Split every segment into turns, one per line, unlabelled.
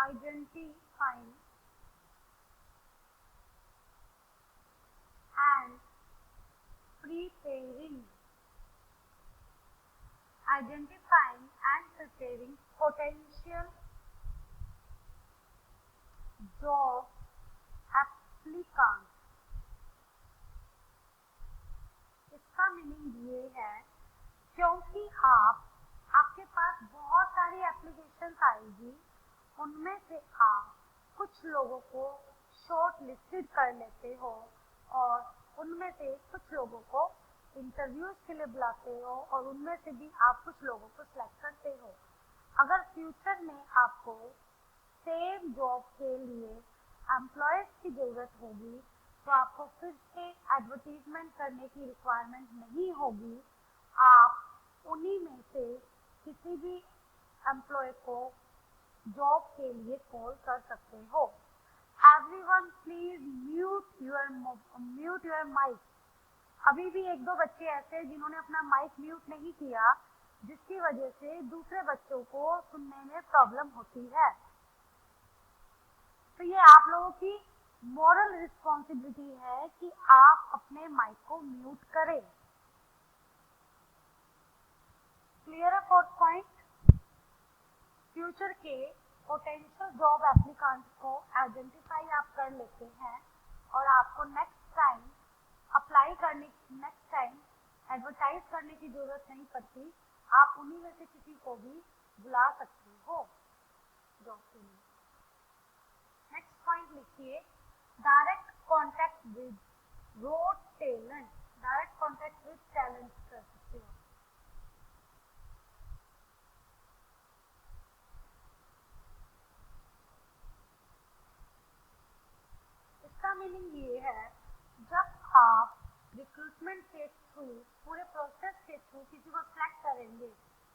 identifying and preparing potential job applicants। इसका meaning ये है क्योंकि आपके पास बहुत सारी एप्लीकेशन आएगी, उनमें से आप कुछ लोगों को शॉर्ट लिस्टेड कर लेते हो और उनमें से कुछ लोगों को इंटरव्यूज के लिए बुलाते हो और उनमें से भी आप कुछ लोगों को सिलेक्ट करते हो। अगर फ्यूचर में आपको सेम जॉब के लिए एम्प्लॉयज की ज़रूरत होगी तो आपको फिर से एडवर्टीजमेंट करने की रिक्वायरमेंट नहीं होगी। आप उन्हीं में से किसी भी एम्प्लॉय को जॉब के लिए कॉल कर सकते हो। Everyone please mute your mic. अभी भी एक दो बच्चे ऐसे हैं जिन्होंने अपना माइक म्यूट नहीं किया, जिसकी वजह से दूसरे बच्चों को सुनने में प्रॉब्लम होती है। तो ये आप लोगों की मॉरल रिस्पॉन्सिबिलिटी है कि आप अपने माइक को म्यूट करें। क्लियर है फोर्थ पॉइंट? फ्यूचर के पोटेंशियल जॉब एप्लीकेंट्स को आइडेंटिफाई आप कर लेते हैं और आपको नेक्स्ट टाइम एडवर्टाइज करने की जरूरत नहीं पड़ती। आप उन्हीं में से किसी को भी बुला सकते हो जॉब के लिए। नेक्स्ट पॉइंट लिखिए, direct contact with road talent. Direct contact with talent कर सकते हो। इसका मीनिंग ये है, जब आप रिक्रूटमेंट के थ्रू, पूरे प्रोसेस के थ्रू किसी को सिलेक्ट करेंगे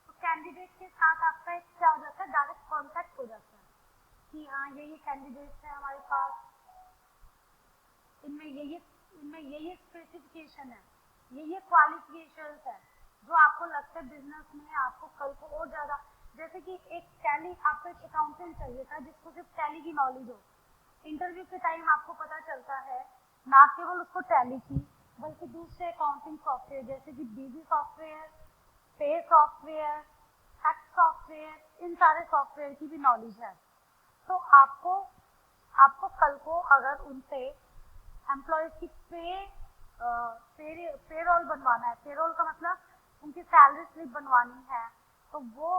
तो कैंडिडेट के साथ आपका एक क्या हो जाता है, डायरेक्ट कॉन्टैक्ट हो जाता है कि हाँ ये कैंडिडेट्स है हमारे पास, इनमें ये स्पेसिफिकेशन है, ये क्वालिफिकेशंस है जो आपको लगता है बिजनेस में आपको कल को और ज़्यादा। जैसे कि एक टैली, आपको एक अकाउंटेंट चाहिए था जिसको सिर्फ टैली की नॉलेज हो। इंटरव्यू के टाइम आपको पता चलता है ना केवल उसको टैली की बल्कि दूसरे अकाउंटिंग सॉफ्टवेयर जैसे कि बीजी सॉफ्टवेयर, पे सॉफ्टवेयर, टैक्स सॉफ्टवेयर, इन सारे सॉफ्टवेयर की भी नॉलेज है। तो आपको कल को अगर उनसे एम्प्लॉयज की पेरोल बनवाना है, पेरोल का मतलब उनकी सैलरी स्लिप बनवानी है, तो वो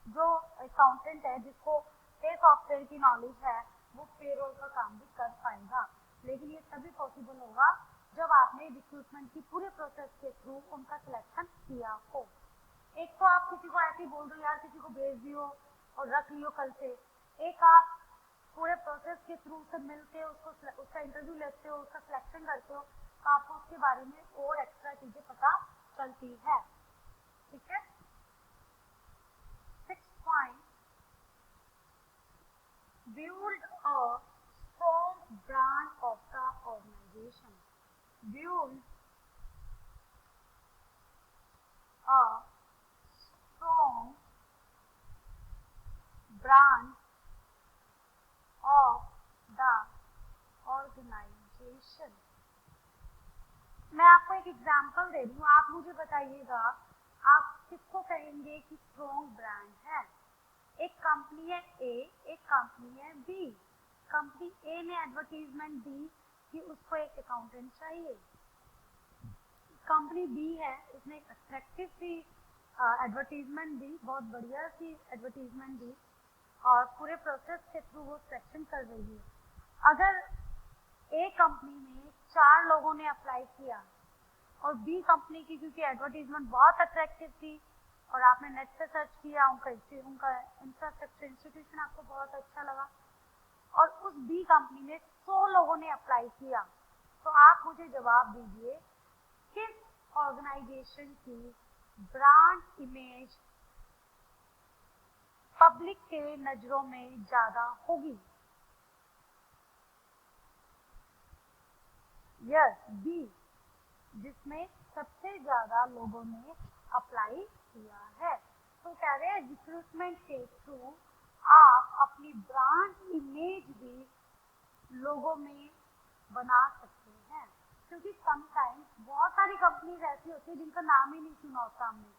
जो अकाउंटेंट है जिसको पे सॉफ्टवेयर की नॉलेज है वो पेरोल का काम भी कर पाएगा। लेकिन ये तभी पॉसिबल होगा जब आपने रिक्रूटमेंट की पूरे प्रोसेस के थ्रू उनका सिलेक्शन किया हो। एक तो आप किसी को ऐसे ही बोल दो यार किसी को भेज दियो और रख लियो कल से, एक आप पूरे प्रोसेस के थ्रू उससे मिलते हो, उसका इंटरव्यू लेते हो, उसका सिलेक्शन करते हो, तो आपको उसके बारे में और एक्स्ट्रा चीजें पता चलती है। ठीक है। 6 point, build a strong brand of the organization। build a strong brand of the organization। मैं आपको एक एग्जांपल दे दूं, आप मुझे बताइएगा आप किसको कहेंगे कि स्ट्रॉन्ग ब्रांड है। एक कंपनी है ए, एक कंपनी है बी। कंपनी ए ने एडवर्टीजमेंट दी कि उसको एक अकाउंटेंट चाहिए। कंपनी बी है, उसने एक अट्रैक्टिव सी एडवर्टीजमेंट दी, बहुत बढ़िया सी एडवर्टीजमेंट दी और पूरे प्रोसेस के थ्रू वो सिलेक्शन कर रही है। अगर ए कंपनी में 4 लोगों ने अप्लाई किया और बी कंपनी की क्योंकि एडवर्टीजमेंट बहुत अट्रैक्टिव थी और आपने नेट पे सर्च किया, उनका इंफ्रास्ट्रक्चर इंस्टीट्यूशन आपको बहुत अच्छा लगा और उस बी कंपनी में 100 लोगों ने अप्लाई किया, तो आप मुझे जवाब दीजिए किस ऑर्गेनाइजेशन की ब्रांड इमेज पब्लिक के नजरों में ज्यादा होगी। यस, बी, जिसमें सबसे ज्यादा लोगों ने अप्लाई किया है। तो कह रहे हैं रिक्रूटमेंट के थ्रू आप अपनी ब्रांड लोगों में बना सकते हैं, क्योंकि समटाइम्स बहुत सारी कंपनीज ऐसी होती है जिनका नाम ही नहीं सुना होता हमने,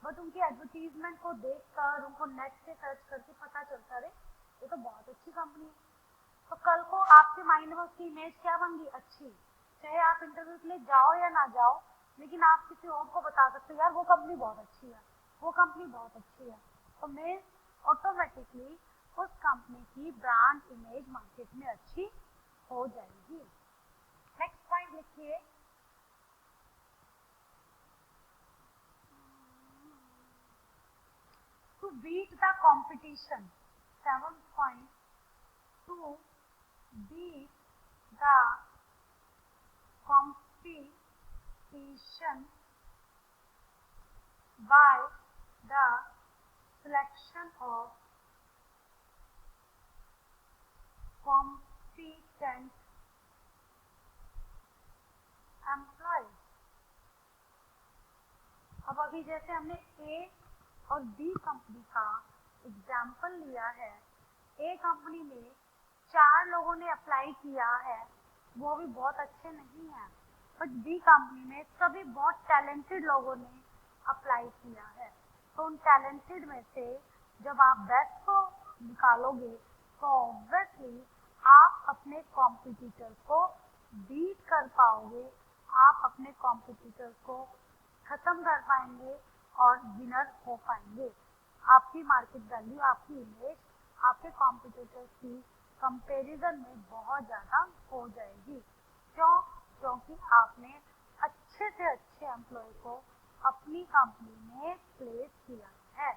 बट उनकी एडवर्टीजमेंट को देखकर उनको नेट से सर्च करके पता चलता है ये तो बहुत अच्छी कंपनी है। तो कल को आपके माइंड में उसकी इमेज क्या बन गई, अच्छी, चाहे आप इंटरव्यू के लिए जाओ या ना जाओ, लेकिन आप किसी और को बता सकते हो यार वो कंपनी बहुत अच्छी है, वो कंपनी बहुत अच्छी है। तो मैं ऑटोमेटिकली उस कंपनी की ब्रांड इमेज मार्केट में अच्छी हो जाएगी। नेक्स्ट पॉइंट लिखिए, to beat the competition. 7 point, to beat the competition by the selection of competent employees। अब अभी जैसे हमने ए और बी कंपनी का एग्जाम्पल लिया है, ए कंपनी में 4 लोगों ने अप्लाई किया है, वो भी बहुत अच्छे नहीं हैं, बट बी कंपनी में सभी बहुत टैलेंटेड लोगों ने अप्लाई किया है। तो उन टैलेंटेड में से जब आप बेस्ट को निकालोगे तो ऑब्वियसली आप अपने कॉम्पिटिटर को बीट कर पाओगे, आप अपने कॉम्पिटिटर को खत्म कर पाएंगे और विनर हो पाएंगे। आपकी मार्केट वैल्यू, आपकी इमेज आपके कॉम्पिटिटर्स की कंपैरिजन में बहुत ज़्यादा हो जाएगी। क्यों? क्योंकि आपने अच्छे से अच्छे एम्प्लॉय को अपनी कंपनी में प्लेस किया है।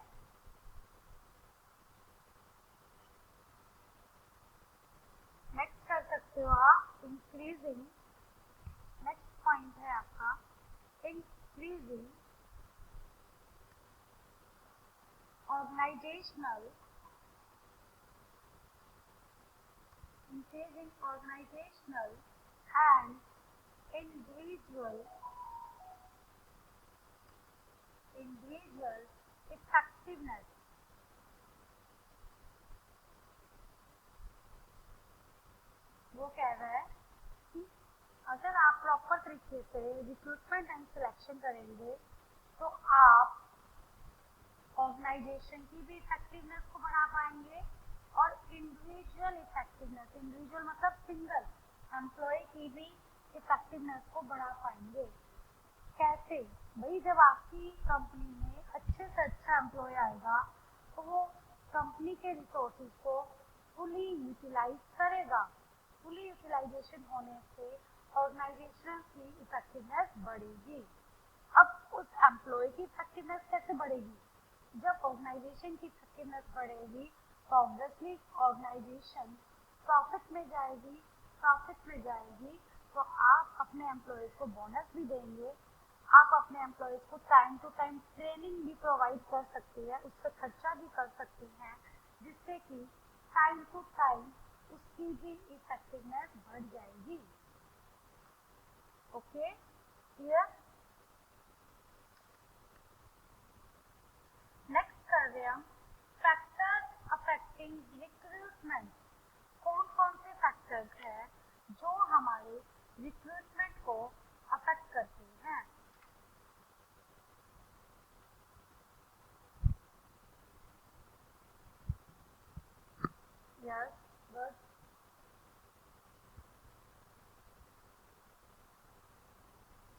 नेक्स्ट कर सकते हो आप इंक्रीजिंग, नेक्स्ट पॉइंट है आपका increasing organizational and individual effectiveness। वो कह रहा है कि अगर आप प्रॉपर तरीके से रिक्रूटमेंट एंड सिलेक्शन करेंगे तो आप ऑर्गेनाइजेशन की भी इफेक्टिवनेस को बढ़ा पाएंगे और इंडिविजुअल इफेक्टिवनेस, इंडिविजुअल मतलब सिंगल एम्प्लॉय की भी इफेक्टिवनेस को बढ़ा पाएंगे। कैसे? भाई जब आपकी कंपनी में अच्छे से अच्छा एम्प्लॉय आएगा तो वो कंपनी के रिसोर्सेज को फुली यूटिलाइज करेगा। फुली यूटिलाइजेशन होने से ऑर्गेनाइजेशन की इफेक्टिवनेस बढ़ेगी। अब उस एम्प्लॉय की इफेक्टिवनेस कैसे बढ़ेगी? जब ऑर्गेनाइजेशन की इफेक्टिवनेस बढ़ेगी तो ऑब्वियसली ऑर्गेनाइजेशन प्रॉफिट में जाएगी, प्रॉफिट में जाएगी तो आप अपने एम्प्लॉयज को बोनस भी देंगे, आप अपने एम्प्लॉयज को टाइम टू टाइम ट्रेनिंग भी प्रोवाइड कर सकते हैं, उस पर खर्चा भी कर सकते हैं, जिससे कि टाइम टू टाइम उसकी भी इफेक्टिवनेस बढ़ जाएगी। Okay, clear? नेक्स्ट कर रहे हम फैक्टर्स अफेक्टिंग रिक्रूटमेंट। कौन कौन से फैक्टर्स हैं जो हमारे रिक्रूटमेंट को अफेक्ट करते हैं? यस, गुड,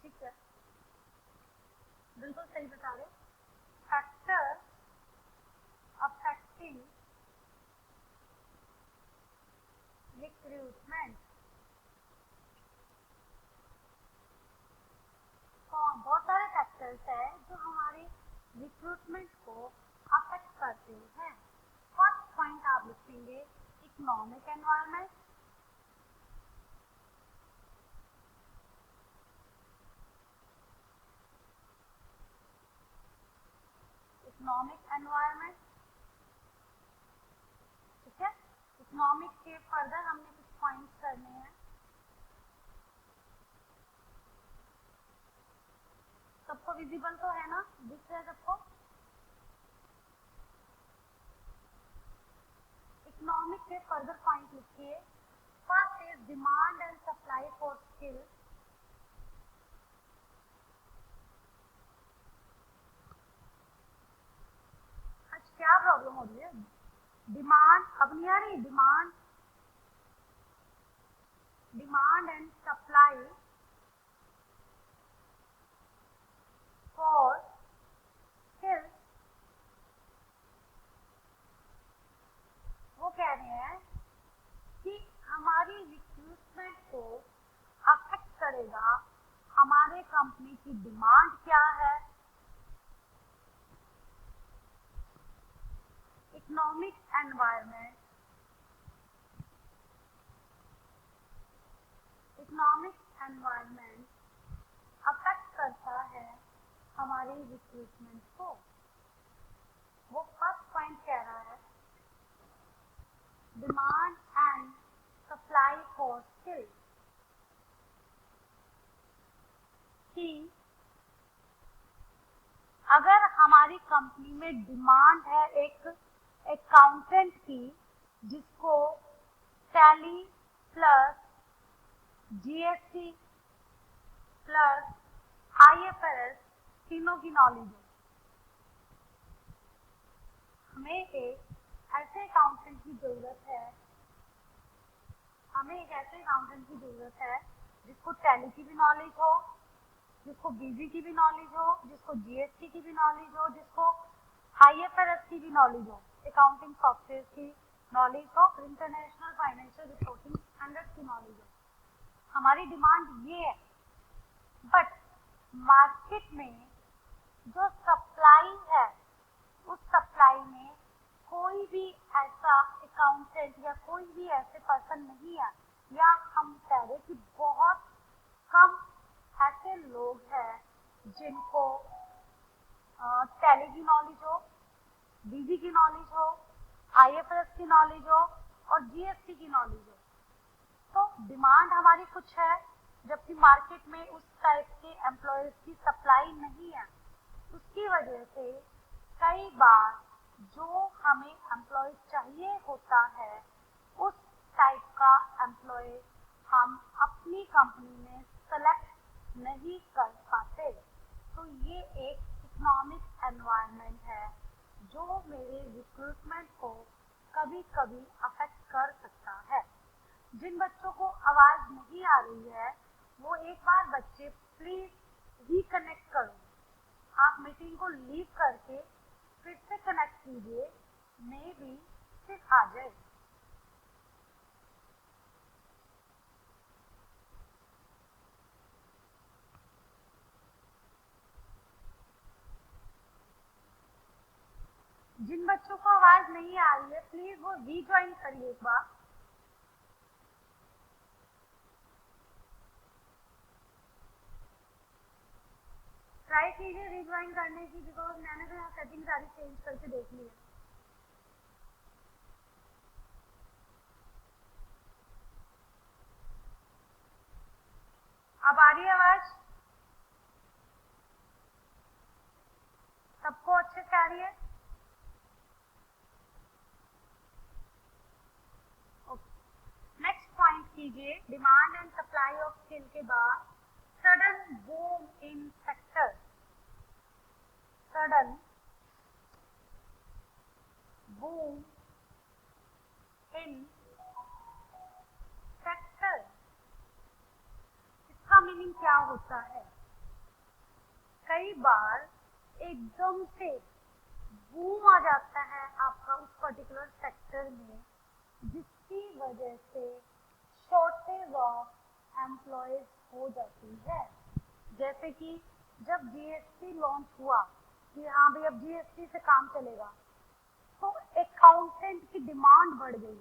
ठीक है, बिल्कुल सही बता रहे। फैक्टर्स अफेक्टिंग रिक्रूटमेंट, बहुत सारे फैक्टर्स हैं जो हमारे रिक्रूटमेंट को अफेक्ट करते हैं। फर्स्ट पॉइंट आप लिखेंगे इकोनॉमिक एनवायरनमेंट, इकोनॉमिक एनवायरनमेंट, ठीक है। इकोनॉमिक के फर्दर हमने कुछ पॉइंट्स करने हैं। सबको विजिबल तो है ना, दिख रहा है सबको? इकोनॉमिक के फर्दर पॉइंट लिखिए। First is demand and supply for skill आज क्या प्रॉब्लम हो रही है? डिमांड अब नहीं आ रही, demand and supply for skill, वो कह रहे हैं कि हमारी रिक्रूटमेंट को अफेक्ट करेगा हमारे कंपनी की डिमांड क्या है, इकोनॉमिक एनवायरनमेंट अफेक्ट करता है हमारी रिक्रूटमेंट को। वो फर्स्ट पॉइंट कह रहा है demand and supply for skill, कि अगर हमारी कंपनी में डिमांड है एक अकाउंटेंट की जिसको tally plus GST plus IFRS तीनों की नॉलेज हो, हमें एक ऐसे अकाउंटेंट की जरूरत है जिसको टैली की भी नॉलेज हो, जिसको बीजी की भी नॉलेज हो, जिसको जीएसटी की भी नॉलेज हो, जिसको आईएफआरएस की भी नॉलेज हो, अकाउंटिंग सॉफ्टवेयर की नॉलेज हो, इंटरनेशनल फाइनेंशियल रिपोर्टिंग स्टैंडर्ड्स की नॉलेज हो। हमारी डिमांड ये है, बट मार्केट में जो सप्लाई है उस सप्लाई में कोई भी ऐसा अकाउंटेंट या कोई भी ऐसे पर्सन नहीं है, या हम कह रहे कि बहुत कम ऐसे लोग हैं जिनको टैली की नॉलेज हो, बीजी की नॉलेज हो, आईएफआरएस की नॉलेज हो और जीएसटी की नॉलेज हो। तो डिमांड हमारी कुछ है, जबकि मार्केट में उस टाइप के एम्प्लॉयज की सप्लाई नहीं है। उसकी वजह से कई बार जो हमें एम्प्लॉय चाहिए होता है उस टाइप का एम्प्लॉय हम अपनी कंपनी में सेलेक्ट नहीं कर पाते। तो ये एक इकोनॉमिक एनवायरनमेंट है जो मेरे रिक्रूटमेंट को कभी कभी अफेक्ट कर सकता है। जिन बच्चों को आवाज नहीं आ रही है वो एक बार बच्चे प्लीज रिकनेक्ट करो, आप मीटिंग को लीव करके फिर से कनेक्ट कीजिए, मे बी फिर आ जाए। जिन बच्चों को आवाज नहीं आ रही है प्लीज वो रीज्वाइन करिए एक बार। ट्राई कीजिए रीज्वाइन करने की, बिकॉज मैंने तो यहाँ सेटिंग सारी चेंज करके देख ली है। अब आ रही है आवाज? सबको अच्छे से आ रही है? नेक्स्ट पॉइंट कीजिए, demand and supply of skill के बाद sudden boom in sector, sudden boom in sector. इसका मीनिंग क्या होता है? कई बार एकदम से बूम आ जाता है आपका उस पर्टिकुलर सेक्टर में, जिसकी वजह से शॉर्टेज ऑफ एम्प्लॉयज हो जाती है। जैसे कि जब जीएसटी लॉन्च हुआ कि हाँ भाई अब जीएसटी से काम चलेगा, तो अकाउंटेंट की डिमांड बढ़ गई,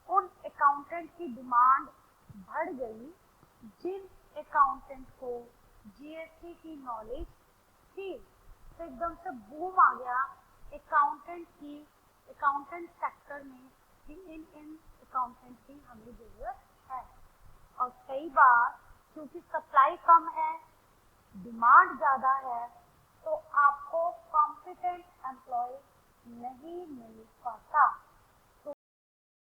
उन अकाउंटेंट की डिमांड बढ़ गई जिन अकाउंटेंट को जीएसटी की नॉलेज थी। तो एकदम से बूम आ गया अकाउंटेंट सेक्टर में कि इन अकाउंटेंट की हमें जरूरत है। और कई बार क्योंकि सप्लाई कम है, डिमांड ज़्यादा है, तो आपको कॉम्पिटेंट एम्प्लॉय नहीं मिल पाता।